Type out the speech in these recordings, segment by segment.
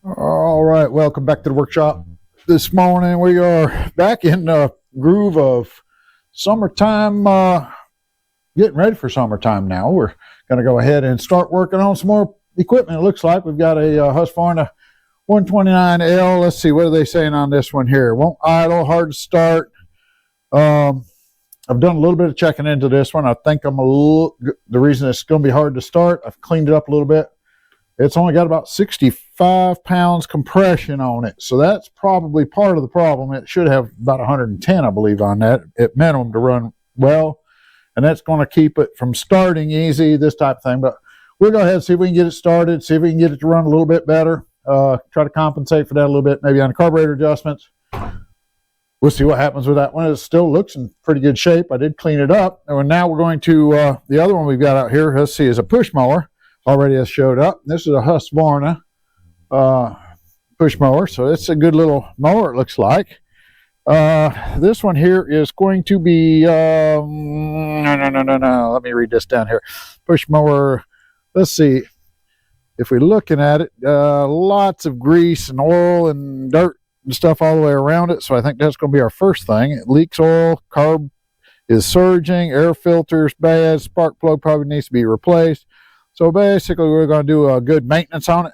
All right, welcome back to the workshop. This morning we are back in the groove of summertime, getting ready for summertime now. We're going to go ahead and start working on some more equipment. It looks like we've got a Husqvarna 129L. Let's see, what are they saying on this one here? Won't idle, hard to start. I've done a little bit of checking into this one. I think the reason it's going to be hard to start, I've cleaned it up a little bit. It's only got about 65 pounds compression on it. So that's probably part of the problem. It should have about 110, I believe, on that at minimum to run well. And that's going to keep it from starting easy, this type of thing. But we'll go ahead and see if we can get it started, see if we can get it to run a little bit better. Try to compensate for that a little bit, maybe on the carburetor adjustments. We'll see what happens with that one. It still looks in pretty good shape. I did clean it up. And now we're going to, the other one we've got out here, let's see, is a push mower. Already has showed up. This is a Husqvarna push mower, so it's a good little mower, it looks like. This one here is going to be no. Let me read this down here. Push mower. Let's see. If we're looking at it, lots of grease and oil and dirt and stuff all the way around it. So I think that's going to be our first thing. It leaks oil. Carb is surging. Air filter's bad. Spark plug probably needs to be replaced. So basically, we're going to do a good maintenance on it.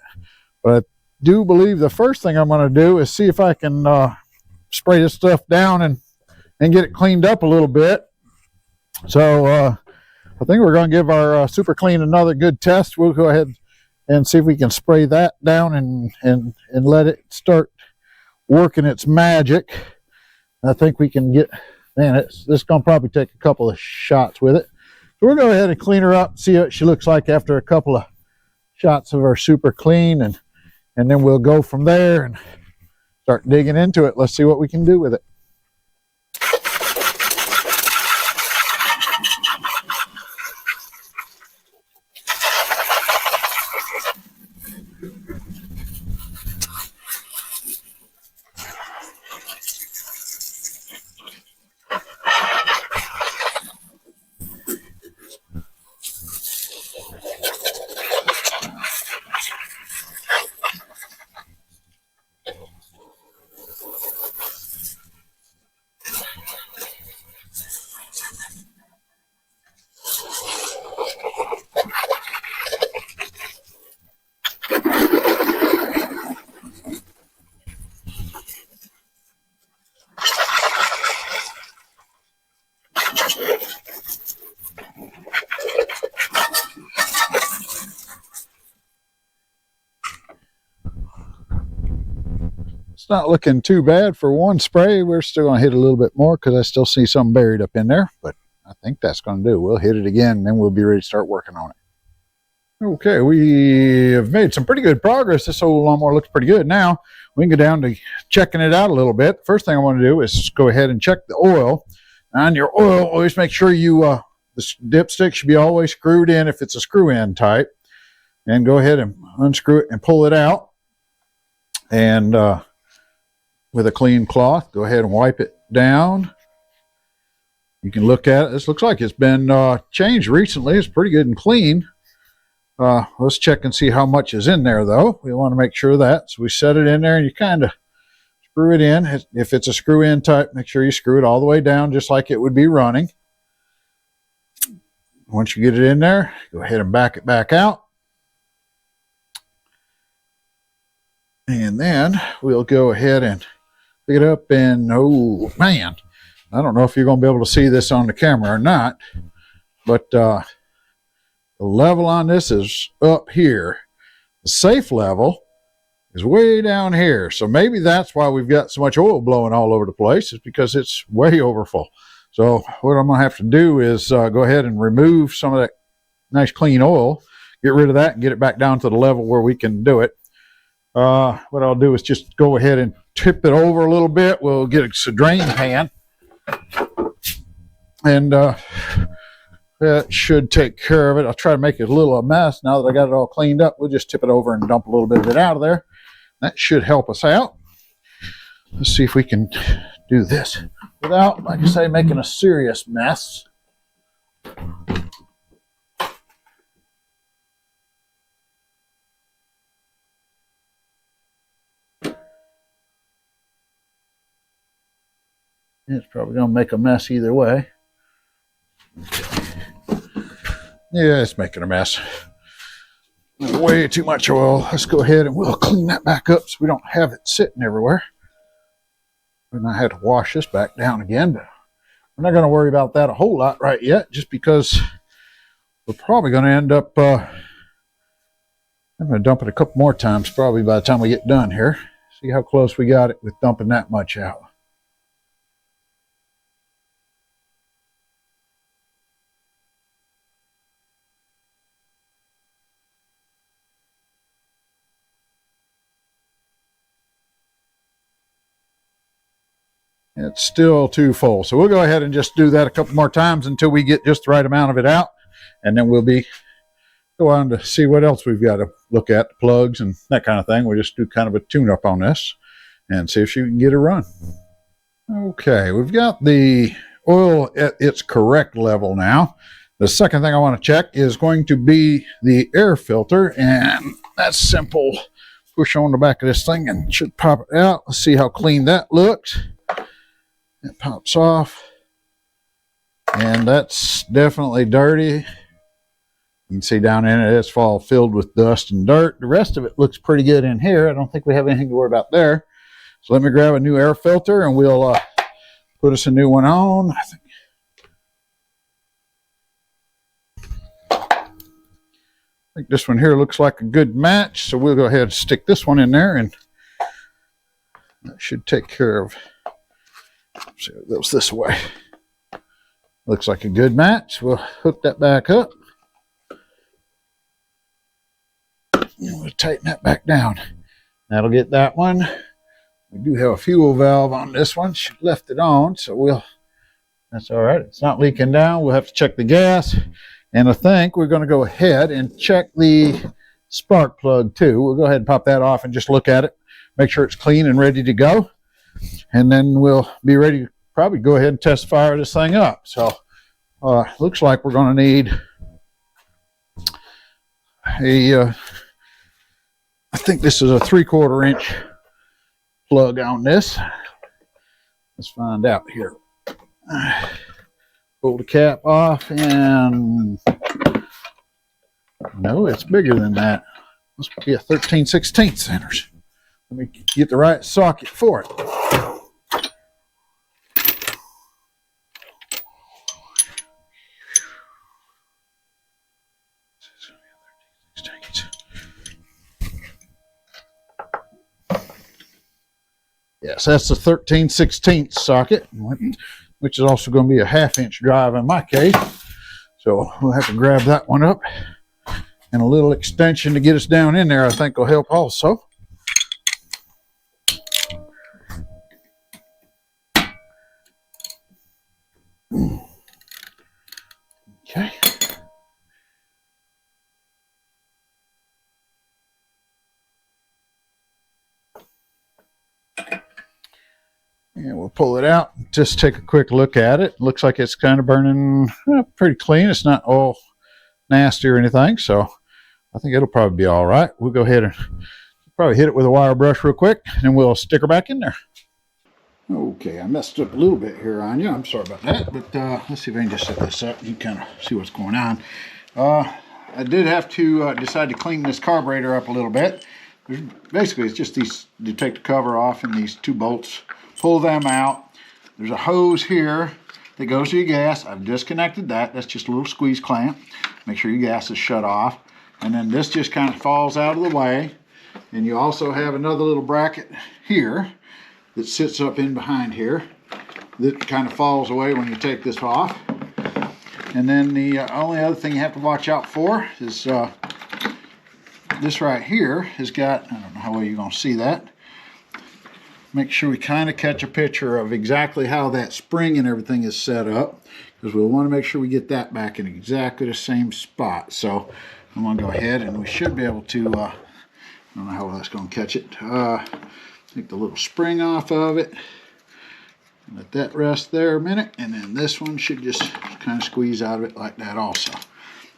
But I do believe the first thing I'm going to do is see if I can spray this stuff down and get it cleaned up a little bit. So I think we're going to give our Super Clean another good test. We'll go ahead and see if we can spray that down and let it start working its magic. I think we can get, man, this is going to probably take a couple of shots with it. We'll go ahead and clean her up, see what she looks like after a couple of shots of our Super Clean, and then we'll go from there and start digging into it. Let's see what we can do with it. It's not looking too bad for one spray. We're still going to hit a little bit more because I still see something buried up in there, but I think that's going to do. We'll hit it again and then we'll be ready to start working on it. Okay, we have made some pretty good progress. This old lawnmower looks pretty good. Now we can go down to checking it out a little bit. First thing I want to do is go ahead and check the oil. On your oil, always make sure the dipstick should be always screwed in if it's a screw-in type. And go ahead and unscrew it and pull it out. And with a clean cloth, go ahead and wipe it down. You can look at it. This looks like it's been changed recently. It's pretty good and clean. Let's check and see how much is in there, though. We want to make sure of that. So we set it in there, and you kind of screw it in. If it's a screw-in type, make sure you screw it all the way down, just like it would be running. Once you get it in there, go ahead and back it back out. And then we'll go ahead and pick it up, and oh man, I don't know if you're going to be able to see this on the camera or not, but the level on this is up here. The safe level is way down here. So maybe that's why we've got so much oil blowing all over the place, is because it's way overfull. So what I'm going to have to do is go ahead and remove some of that nice clean oil, get rid of that and get it back down to the level where we can do it. What I'll do is just go ahead and tip it over a little bit. We'll get a drain pan, and that should take care of it. I'll try to make it a little a mess now that I got it all cleaned up. We'll just tip it over and dump a little bit of it out of there. That should help us out. Let's see if we can do this without, like I say, making a serious mess. It's probably going to make a mess either way. Yeah, it's making a mess. Way too much oil. Let's go ahead and we'll clean that back up so we don't have it sitting everywhere. And I had to wash this back down again, but we're not going to worry about that a whole lot right yet, just because we're probably going to end up I'm going to dump it a couple more times probably by the time we get done here. See how close we got it with dumping that much out. It's still too full. So we'll go ahead and just do that a couple more times until we get just the right amount of it out. And then we'll go on to see what else we've got to look at, the plugs and that kind of thing. We'll just do kind of a tune-up on this and see if she can get a run. Okay, we've got the oil at its correct level now. The second thing I want to check is going to be the air filter, and that's simple. Push on the back of this thing and it should pop it out. Let's see how clean that looks. It pops off, and that's definitely dirty. You can see down in it, it's all filled with dust and dirt. The rest of it looks pretty good in here. I don't think we have anything to worry about there. So let me grab a new air filter, and we'll put us a new one on. I think this one here looks like a good match, so we'll go ahead and stick this one in there, and that should take care of. So it goes this way. Looks like a good match. We'll hook that back up. And we'll tighten that back down. That'll get that one. We do have a fuel valve on this one. She left it on, so that's all right. It's not leaking down. We'll have to check the gas. And I think we're going to go ahead and check the spark plug too. We'll go ahead and pop that off and just look at it. Make sure it's clean and ready to go. And then we'll be ready to probably go ahead and test fire this thing up. So looks like we're going to need I think this is a 3/4 inch plug on this. Let's find out here. Pull the cap off, and no, it's bigger than that. Must be a 13/16 centers. Let me get the right socket for it. Yes, that's the 13/16 socket, which is also going to be a 1/2 inch drive in my case. So we'll have to grab that one up. And a little extension to get us down in there, I think, will help also. Okay. And we'll pull it out, just take a quick look at it. Looks like it's kind of burning pretty clean. It's not all nasty or anything, so I think it'll probably be all right. We'll go ahead and probably hit it with a wire brush real quick, and then we'll stick her back in there. Okay, I messed up a little bit here on you. I'm sorry about that, but let's see if I can just set this up and you can kind of see what's going on. I did have to decide to clean this carburetor up a little bit. Basically, it's just these, you take the cover off and these 2 bolts, pull them out. There's a hose here that goes to your gas. I've disconnected that. That's just a little squeeze clamp. Make sure your gas is shut off. And then this just kind of falls out of the way. And you also have another little bracket here that sits up in behind here that kind of falls away when you take this off. And then the only other thing you have to watch out for is this right here has got, I don't know how well you're going to see that. Make sure we kind of catch a picture of exactly how that spring and everything is set up, because we'll want to make sure we get that back in exactly the same spot. So I'm going to go ahead and we should be able to, I don't know how well that's going to catch it. Take the little spring off of it. Let that rest there a minute, and then this one should just kind of squeeze out of it like that also.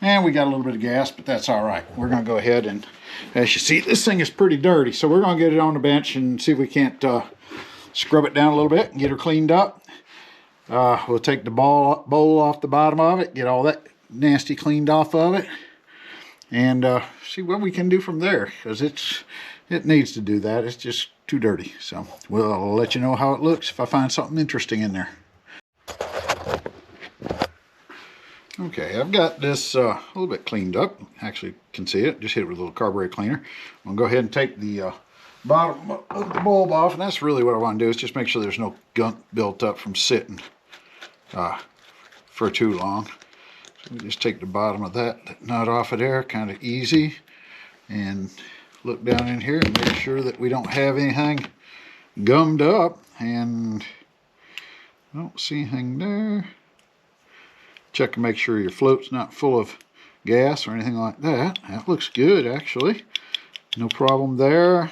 And we got a little bit of gas, but that's all right. We're going to go ahead and, as you see, this thing is pretty dirty, so we're going to get it on the bench and see if we can't scrub it down a little bit and get her cleaned up. We'll take the bowl off the bottom of it, get all that nasty cleaned off of it, and see what we can do from there, because it needs to do that. It's just too dirty. So we'll let you know how it looks if I find something interesting in there. Okay, I've got this a little bit cleaned up. Actually, you can see it. Just hit it with a little carburetor cleaner. I'm going to go ahead and take the bottom of the bulb off, and that's really what I want to do, is just make sure there's no gunk built up from sitting for too long. So we just take the bottom of that nut off of there, kind of easy, and look down in here and make sure that we don't have anything gummed up, and I don't see anything there. Check and make sure your float's not full of gas or anything like that. That looks good, actually. No problem there.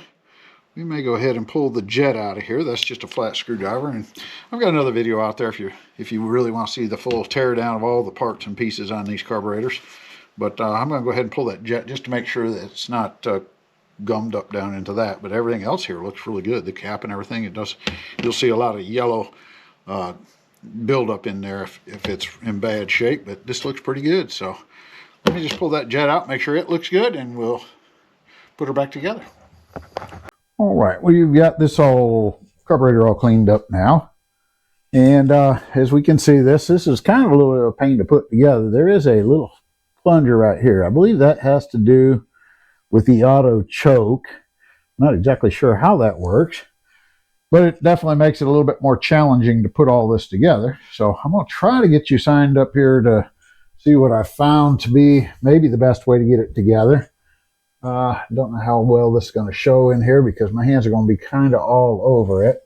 We may go ahead and pull the jet out of here. That's just a flat screwdriver, and I've got another video out there if you really want to see the full tear down of all the parts and pieces on these carburetors. But I'm going to go ahead and pull that jet just to make sure that it's not gummed up down into that. But everything else here looks really good. The cap and everything, it does. You'll see a lot of yellow build up in there if it's in bad shape, but this looks pretty good. So let me just pull that jet out, make sure it looks good, and we'll put her back together. All right, well, you've got this carburetor all cleaned up now, and as we can see, this is kind of a little bit of a pain to put together. There is a little plunger right here. I believe that has to do with the auto choke. I'm not exactly sure how that works, but it definitely makes it a little bit more challenging to put all this together. So I'm going to try to get you signed up here to see what I found to be maybe the best way to get it together. I don't know how well this is going to show in here because my hands are going to be kind of all over it.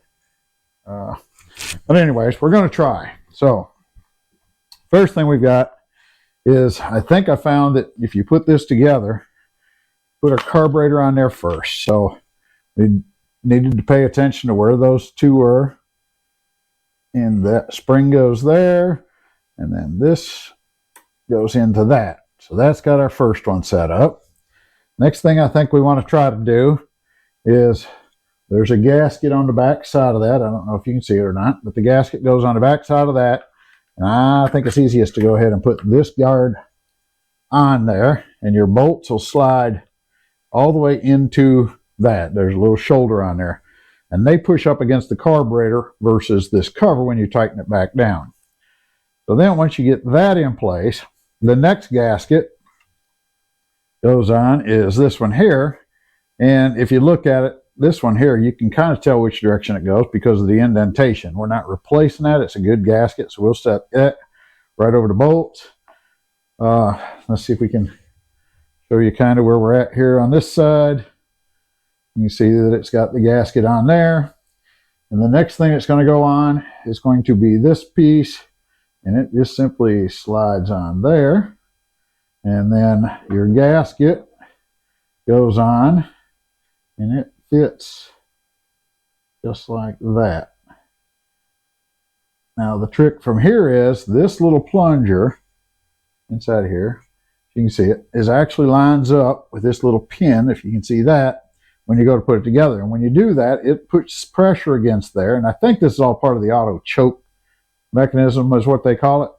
But anyways, we're going to try. So first thing we've got is, I think I found that if you put this together, put a carburetor on there first. So we needed to pay attention to where those two were, and that spring goes there, and then this goes into that. So that's got our first one set up. Next thing I think we want to try to do is, there's a gasket on the back side of that. I don't know if you can see it or not, but the gasket goes on the back side of that, and I think it's easiest to go ahead and put this guard on there, and your bolts will slide all the way into that. There's a little shoulder on there, and they push up against the carburetor versus this cover when you tighten it back down. So then once you get that in place, the next gasket goes on is this one here, and if you look at it, this one here, you can kind of tell which direction it goes because of the indentation. We're not replacing that. It's a good gasket, so we'll set that right over the bolts. Let's see if we can show you kind of where we're at here on this side. You can see that it's got the gasket on there. And the next thing that's going to go on is going to be this piece, and it just simply slides on there. And then your gasket goes on, and it fits just like that. Now the trick from here is this little plunger inside here, you can see it, is actually lines up with this little pin, if you can see that, when you go to put it together. And when you do that, it puts pressure against there. And I think this is all part of the auto choke mechanism is what they call it.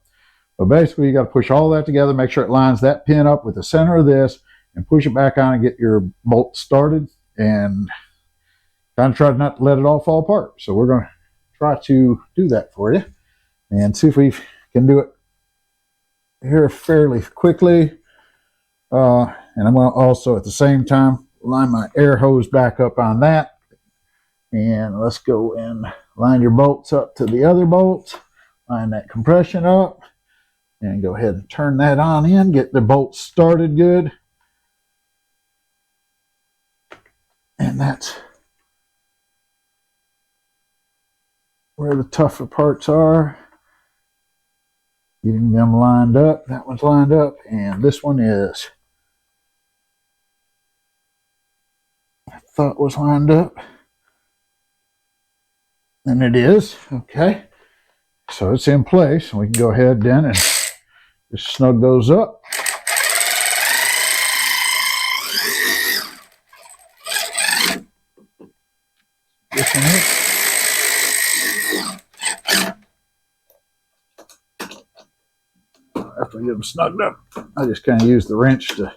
But basically, you got to push all that together, make sure it lines that pin up with the center of this, and push it back on and get your bolt started, and kind of try not to let it all fall apart. So we're going to try to do that for you and see if we can do it here fairly quickly. And I'm going to also at the same time line my air hose back up on that. And let's go and line your bolts up to the other bolts, line that compression up, and go ahead and turn that on in, get the bolts started good. And that's where the tougher parts are. Getting them lined up. That one's lined up, and this one is, I thought was lined up. And it is. Okay. So it's in place. We can go ahead then and just snug those up. This one here. So get them snugged up. I just kind of use the wrench to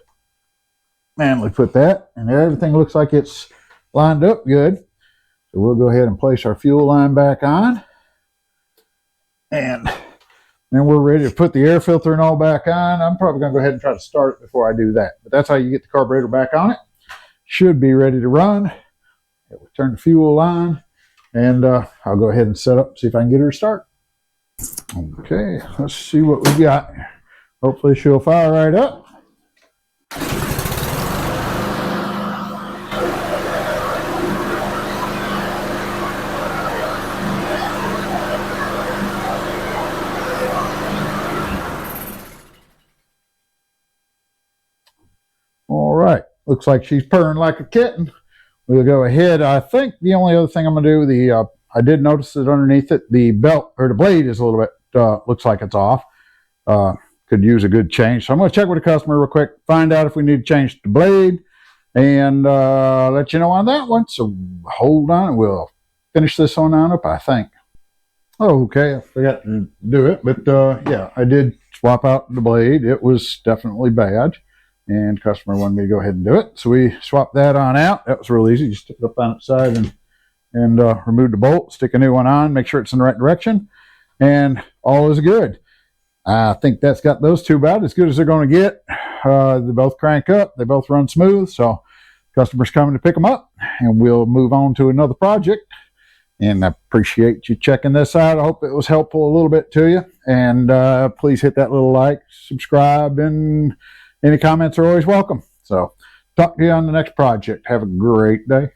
manually put that, and everything looks like it's lined up good. So we'll go ahead and place our fuel line back on, and then we're ready to put the air filter and all back on. I'm probably going to go ahead and try to start it before I do that, but that's how you get the carburetor back on it. Should be ready to run. We'll turn the fuel on, and I'll go ahead and set up, see if I can get her to start. Okay, let's see what we got. Hopefully she'll fire right up. All right, looks like she's purring like a kitten. We'll go ahead. I think the only other thing I'm going to do, I did notice that underneath it, the belt or the blade is a little bit, looks like it's off. Could use a good change. So I'm going to check with the customer real quick, find out if we need to change the blade, and let you know on that one. So hold on, we'll finish this one on up, I think. Okay, I forgot to do it, but yeah, I did swap out the blade. It was definitely bad, and customer wanted me to go ahead and do it. So we swapped that on out. That was real easy. Just stick it up on its side and remove the bolt, stick a new one on, make sure it's in the right direction, and all is good. I think that's got those two about as good as they're going to get. They both crank up. They both run smooth. So customers coming to pick them up, and we'll move on to another project. And I appreciate you checking this out. I hope it was helpful a little bit to you. And please hit that little like, subscribe, and any comments are always welcome. So talk to you on the next project. Have a great day.